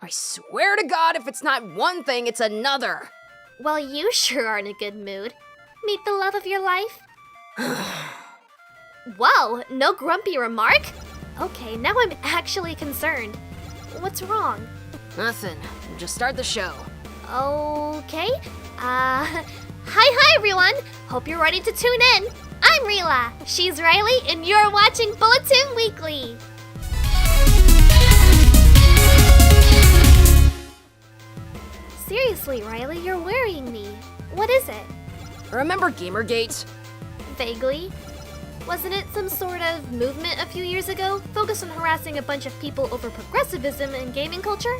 I swear to God, if it's not one thing, it's another. Well, you sure are in a good mood. Meet the love of your life? Whoa, no grumpy remark? Okay, now I'm actually concerned. What's wrong? Nothing. Just start the show. Okay. Hi everyone! Hope you're ready to tune in. I'm Rila, she's Riley, and you're watching Bulletoon Weekly. Seriously, Riley, you're worrying me. What is it? Remember GamerGate? Vaguely. Wasn't it some sort of movement a few years ago, focused on harassing a bunch of people over progressivism and gaming culture?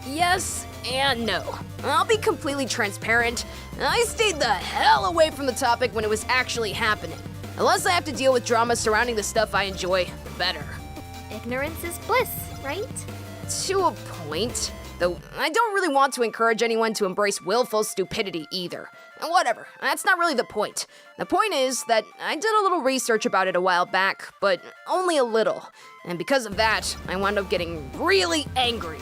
Yes and no. I'll be completely transparent. I stayed the hell away from the topic when it was actually happening. The less I have to deal with drama surrounding the stuff I enjoy, the better. Ignorance is bliss, right? To a point. Though I don't really want to encourage anyone to embrace willful stupidity either. Whatever, that's not really the point. The point is that I did a little research about it a while back, but only a little. And because of that, I wound up getting really angry.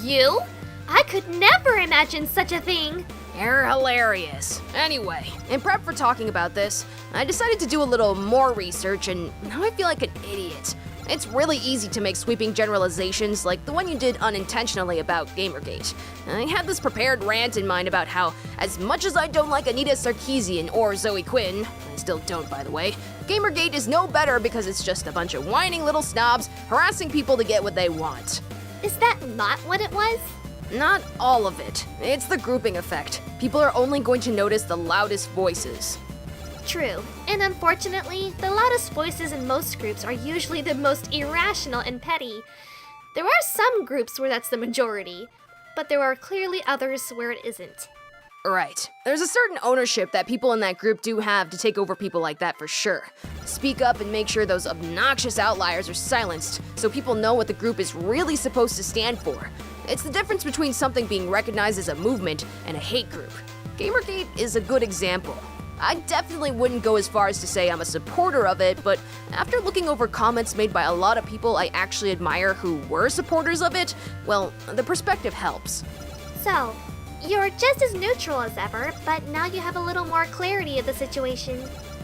You? I could never imagine such a thing. You're hilarious. Anyway, in prep for talking about this, I decided to do a little more research, and now I feel like an idiot. It's really easy to make sweeping generalizations like the one you did unintentionally about GamerGate. I had this prepared rant in mind about how, as much as I don't like Anita Sarkeesian or Zoe Quinn, I still don't by the way, GamerGate is no better because it's just a bunch of whining little snobs harassing people to get what they want. Is that not what it was? Not all of it. It's the grouping effect. People are only going to notice the loudest voices. True, and unfortunately, the loudest voices in most groups are usually the most irrational and petty. There are some groups where that's the majority, but there are clearly others where it isn't. Right. There's a certain ownership that people in that group do have to take over people like that for sure. Speak up and make sure those obnoxious outliers are silenced so people know what the group is really supposed to stand for. It's the difference between something being recognized as a movement and a hate group. GamerGate is a good example. I definitely wouldn't go as far as to say I'm a supporter of it, but after looking over comments made by a lot of people I actually admire who were supporters of it, well, the perspective helps. So, you're just as neutral as ever, but now you have a little more clarity of the situation.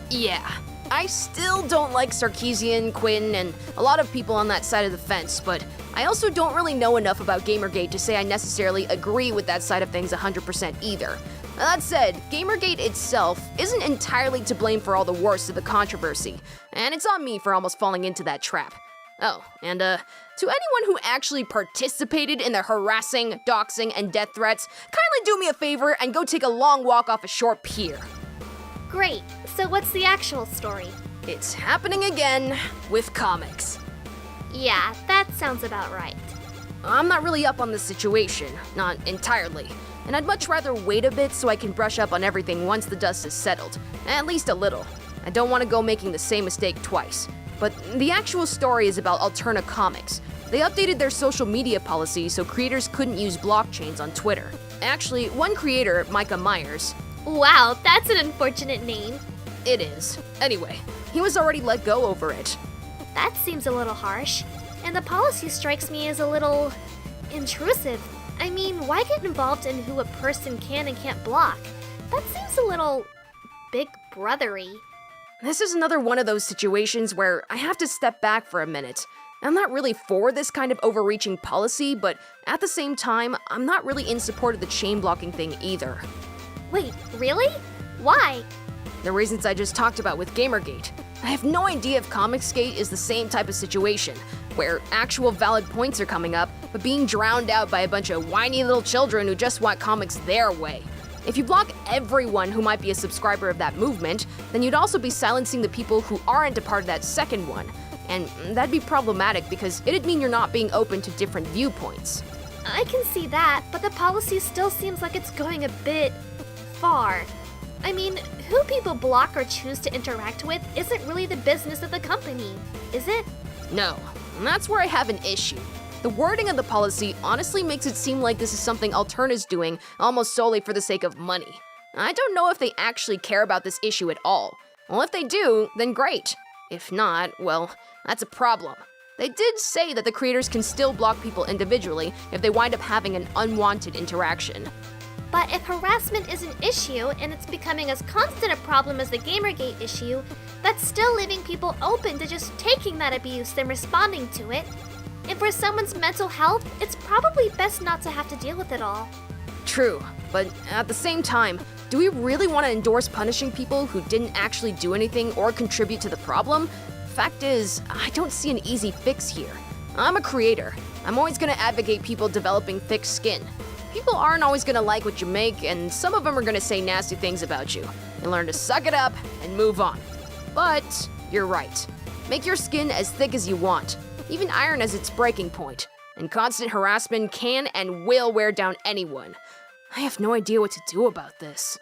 Yeah. I still don't like Sarkeesian, Quinn, and a lot of people on that side of the fence, but I also don't really know enough about GamerGate to say I necessarily agree with that side of things 100% either. That said, GamerGate itself isn't entirely to blame for all the worst of the controversy, and it's on me for almost falling into that trap. Oh, and to anyone who actually participated in the harassing, doxing, and death threats, kindly do me a favor and go take a long walk off a short pier. Great, so what's the actual story? It's happening again with comics. Yeah, that sounds about right. I'm not really up on the situation, not entirely, and I'd much rather wait a bit so I can brush up on everything once the dust is settled, at least a little. I don't want to go making the same mistake twice. But the actual story is about Alterna Comics. They updated their social media policy so creators couldn't use blockchains on Twitter. Actually, one creator, Micah Myers— Wow, that's an unfortunate name. It is. Anyway, he was already let go over it. That seems a little harsh, and the policy strikes me as a little intrusive. I mean, why get involved in who a person can and can't block? That seems a little big brothery. This is another one of those situations where I have to step back for a minute. I'm not really for this kind of overreaching policy, but at the same time, I'm not really in support of the chain blocking thing either. Wait, really? Why? The reasons I just talked about with GamerGate. I have no idea if ComicsGate is the same type of situation, where actual valid points are coming up, but being drowned out by a bunch of whiny little children who just want comics their way. If you block everyone who might be a subscriber of that movement, then you'd also be silencing the people who aren't a part of that second one. And that'd be problematic because it'd mean you're not being open to different viewpoints. I can see that, but the policy still seems like it's going a bit far. I mean, who people block or choose to interact with isn't really the business of the company, is it? No, and that's where I have an issue. The wording of the policy honestly makes it seem like this is something Alterna's doing almost solely for the sake of money. I don't know if they actually care about this issue at all. Well, if they do, then great. If not, well, that's a problem. They did say that the creators can still block people individually if they wind up having an unwanted interaction. But if harassment is an issue and it's becoming as constant a problem as the GamerGate issue, that's still leaving people open to just taking that abuse and responding to it. And for someone's mental health, it's probably best not to have to deal with it all. True, but at the same time, do we really want to endorse punishing people who didn't actually do anything or contribute to the problem? Fact is, I don't see an easy fix here. I'm a creator. I'm always going to advocate people developing thick skin. People aren't always gonna like what you make, and some of them are gonna say nasty things about you. You learn to suck it up and move on. But you're right. Make your skin as thick as you want. Even iron has its breaking point, and constant harassment can and will wear down anyone. I have no idea what to do about this.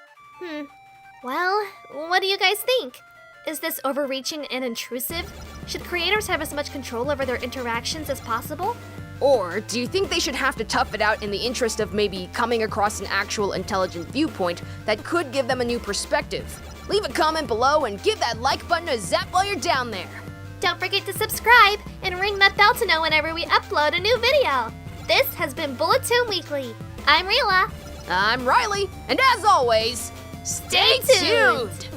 Well, what do you guys think? Is this overreaching and intrusive? Should creators have as much control over their interactions as possible? Or do you think they should have to tough it out in the interest of maybe coming across an actual intelligent viewpoint that could give them a new perspective? Leave a comment below and give that like button a zap while you're down there. Don't forget to subscribe and ring that bell to know whenever we upload a new video. This has been Bulletoon Weekly. I'm Rila. I'm Riley, and as always, stay tuned!